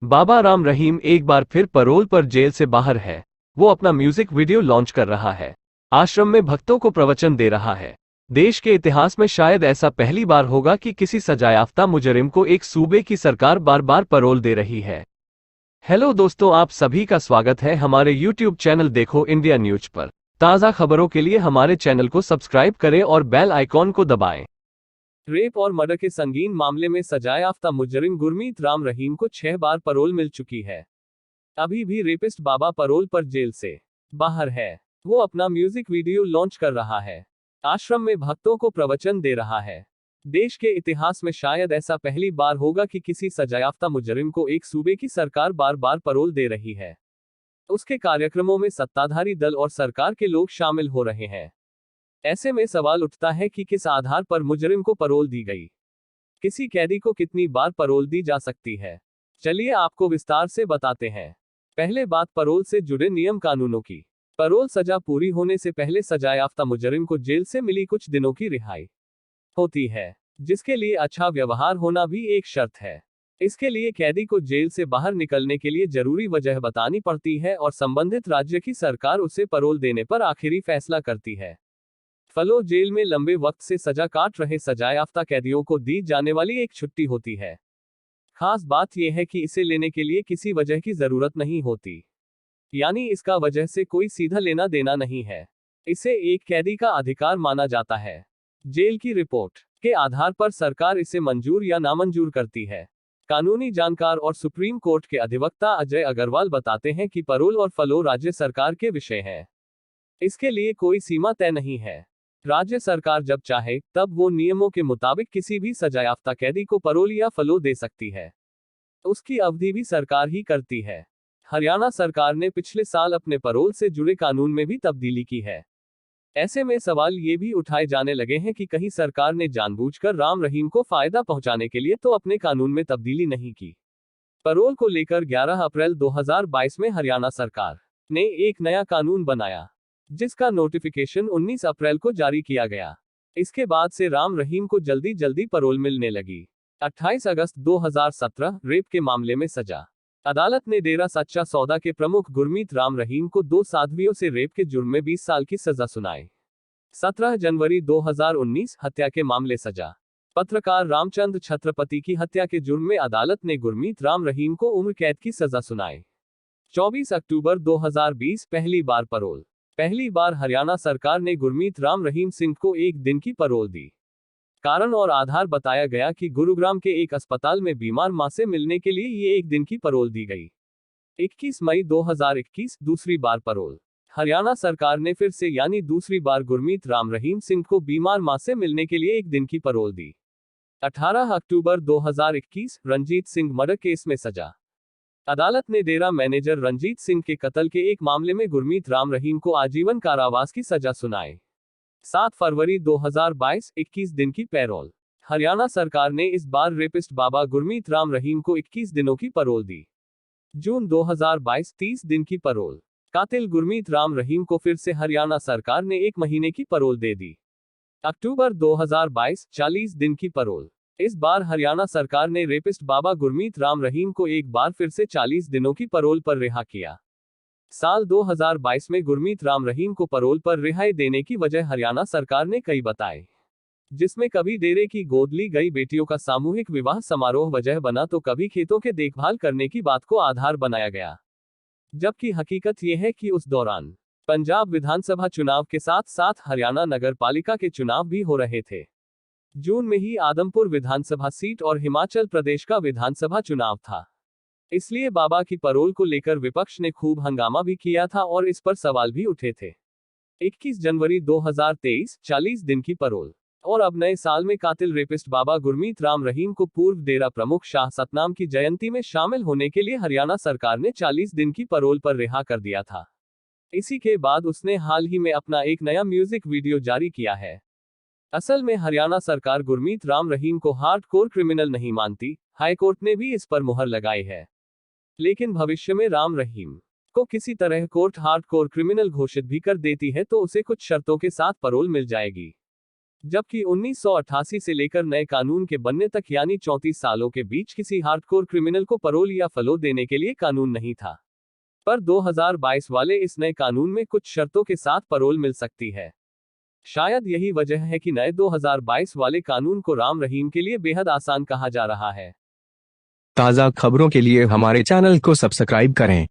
बाबा राम रहीम एक बार फिर पैरोल पर जेल से बाहर है। वो अपना म्यूजिक वीडियो लॉन्च कर रहा है। आश्रम में भक्तों को प्रवचन दे रहा है। देश के इतिहास में शायद ऐसा पहली बार होगा कि किसी सजायाफ्ता मुजरिम को एक सूबे की सरकार बार बार पैरोल दे रही है। हेलो दोस्तों, आप सभी का स्वागत है हमारे यूट्यूब चैनल देखो इंडिया न्यूज पर। ताज़ा खबरों के लिए हमारे चैनल को सब्सक्राइब करें और बेल आइकॉन को दबाएं। रेप और मर्डर के संगीन मामले में सजायाफ्ता मुजरिम गुरमीत राम रहीम को 6 बार पैरोल मिल चुकी है। अभी भी रेपिस्ट बाबा पैरोल पर जेल से बाहर है। वो अपना म्यूजिक वीडियो लॉन्च कर रहा है। आश्रम में भक्तों को प्रवचन दे रहा है। देश के इतिहास में शायद ऐसा पहली बार होगा कि किसी सजायाफ्ता मुजरिम को एक सूबे की सरकार बार बार पैरोल दे रही है। उसके कार्यक्रमों में सत्ताधारी दल और सरकार के लोग शामिल हो रहे हैं। ऐसे में सवाल उठता है कि किस आधार पर मुजरिम को पैरोल दी गई। किसी कैदी को कितनी बार पैरोल दी जा सकती है, चलिए आपको विस्तार से बताते हैं। पहले बात पैरोल से जुड़े नियम कानूनों की। पैरोल सजा पूरी होने से पहले सजायाफ्ता मुजरिम को जेल से मिली कुछ दिनों की रिहाई होती है, जिसके लिए अच्छा व्यवहार होना भी एक शर्त है। इसके लिए कैदी को जेल से बाहर निकलने के लिए जरूरी वजह बतानी पड़ती है और संबंधित राज्य की सरकार उसे पैरोल देने पर आखिरी फैसला करती है। फलो जेल में लंबे वक्त से सजा काट रहे सजायाफ्ता कैदियों को दी जाने वाली एक छुट्टी होती है। खास बात यह है कि इसे लेने के लिए किसी वजह की जरूरत नहीं होती, यानी इसका वजह से कोई सीधा लेना देना नहीं है। इसे एक कैदी का अधिकार माना जाता है। जेल की रिपोर्ट के आधार पर सरकार इसे मंजूर या नामंजूर करती है। कानूनी जानकार और सुप्रीम कोर्ट के अधिवक्ता अजय अग्रवाल बताते हैं कि पैरोल और फलो राज्य सरकार के विषय है। इसके लिए कोई सीमा तय नहीं है। राज्य सरकार जब चाहे तब वो नियमों के मुताबिक किसी भी सजायाफ्ता कैदी को पैरोल या फलो दे सकती है। उसकी अवधि भी सरकार ही करती है। हरियाणा सरकार ने पिछले साल अपने पैरोल से जुड़े कानून में भी तब्दीली की है। ऐसे में सवाल ये भी उठाए जाने लगे हैं कि कहीं सरकार ने जानबूझकर राम रहीम को फायदा पहुंचाने के लिए तो अपने कानून में तब्दीली नहीं की। पैरोल को लेकर 11 अप्रैल 2022 में हरियाणा सरकार ने एक नया कानून बनाया, जिसका नोटिफिकेशन 19 अप्रैल को जारी किया गया। इसके बाद से राम रहीम को जल्दी जल्दी पैरोल मिलने लगी। 28 अगस्त 2017 रेप के मामले में सजा। अदालत ने डेरा सच्चा सौदा के प्रमुख गुरमीत राम रहीम को 2 साध्वियों से रेप के जुर्म में 20 साल की सजा सुनाई। 17 जनवरी 2019 हत्या के मामले सजा। पत्रकार रामचंद्र छत्रपति की हत्या के जुर्म में अदालत ने गुरमीत राम रहीम को उम्र कैद की सजा सुनाई। 24 अक्टूबर 2020 पहली बार पैरोल। पहली बार हरियाणा सरकार ने गुरमीत राम रहीम सिंह को 1 दिन की पैरोल दी। कारण और आधार बताया गया कि गुरुग्राम के एक अस्पताल में बीमार मां से मिलने के लिए ये 1 दिन की पैरोल दी गई। 21 मई 2021 दूसरी बार पैरोल। हरियाणा सरकार ने फिर से यानी दूसरी बार गुरमीत राम रहीम सिंह को बीमार मां से मिलने के लिए 1 दिन की पैरोल दी। 18 अक्टूबर 2021 रंजीत सिंह मर्डर केस में सजा। अदालत ने डेरा मैनेजर रंजीत सिंह के कत्ल के एक मामले में गुरमीत राम रहीम को आजीवन कारावास की सजा सुनाई। 7 फरवरी 2022 21 दिन की पैरोल। हरियाणा सरकार ने इस बार रेपिस्ट बाबा गुरमीत राम रहीम को 21 दिनों की पैरोल दी। जून 2022 30 दिन की पैरोल। कातिल गुरमीत राम रहीम को फिर से हरियाणा सरकार ने 1 महीने की पैरोल दे दी। अक्टूबर 2022 40 दिन की पैरोल। इस बार हरियाणा सरकार ने रेपिस्ट बाबा गुरमीत राम रहीम को एक बार फिर से 40 दिनों की पैरोल पर रिहा किया। साल 2022 में गुरमीत राम रहीम को पैरोल पर रिहाई देने की वजह हरियाणा सरकार ने कई बताए, जिसमें कभी डेरे की गोद ली गई बेटियों का सामूहिक विवाह समारोह वजह बना तो कभी खेतों के देखभाल करने की बात को आधार बनाया गया। जबकि हकीकत यह है कि उस दौरान पंजाब विधानसभा चुनाव के साथ साथ हरियाणा नगर पालिका के चुनाव भी हो रहे थे। जून में ही आदमपुर विधानसभा सीट और हिमाचल प्रदेश का विधानसभा चुनाव था। इसलिए बाबा की पैरोल को लेकर विपक्ष ने खूब हंगामा भी किया था और इस पर सवाल भी उठे थे। 21 जनवरी 2023 40 दिन की पैरोल। और अब नए साल में कातिल रेपिस्ट बाबा गुरमीत राम रहीम को पूर्व डेरा प्रमुख शाह सतनाम की जयंती में शामिल होने के लिए हरियाणा सरकार ने 40 दिन की पैरोल पर रिहा कर दिया था। इसी के बाद उसने हाल ही में अपना एक नया म्यूजिक वीडियो जारी किया है। असल में हरियाणा सरकार गुरमीत राम रहीम को हार्डकोर क्रिमिनल नहीं मानती। हाईकोर्ट ने भी इस पर मुहर लगाई है। लेकिन भविष्य में राम रहीम को किसी तरह कोर्ट हार्डकोर क्रिमिनल घोषित भी कर देती है तो उसे कुछ शर्तों के साथ पैरोल मिल जाएगी। जबकि 1988 से लेकर नए कानून के बनने तक यानी 34 सालों के बीच किसी हार्डकोर क्रिमिनल को पैरोल या फलो देने के लिए कानून नहीं था। पर 2022 वाले इस नए कानून में कुछ शर्तों के साथ पैरोल मिल सकती है। शायद यही वजह है कि नए 2022 वाले कानून को राम रहीम के लिए बेहद आसान कहा जा रहा है। ताज़ा खबरों के लिए हमारे चैनल को सब्सक्राइब करें।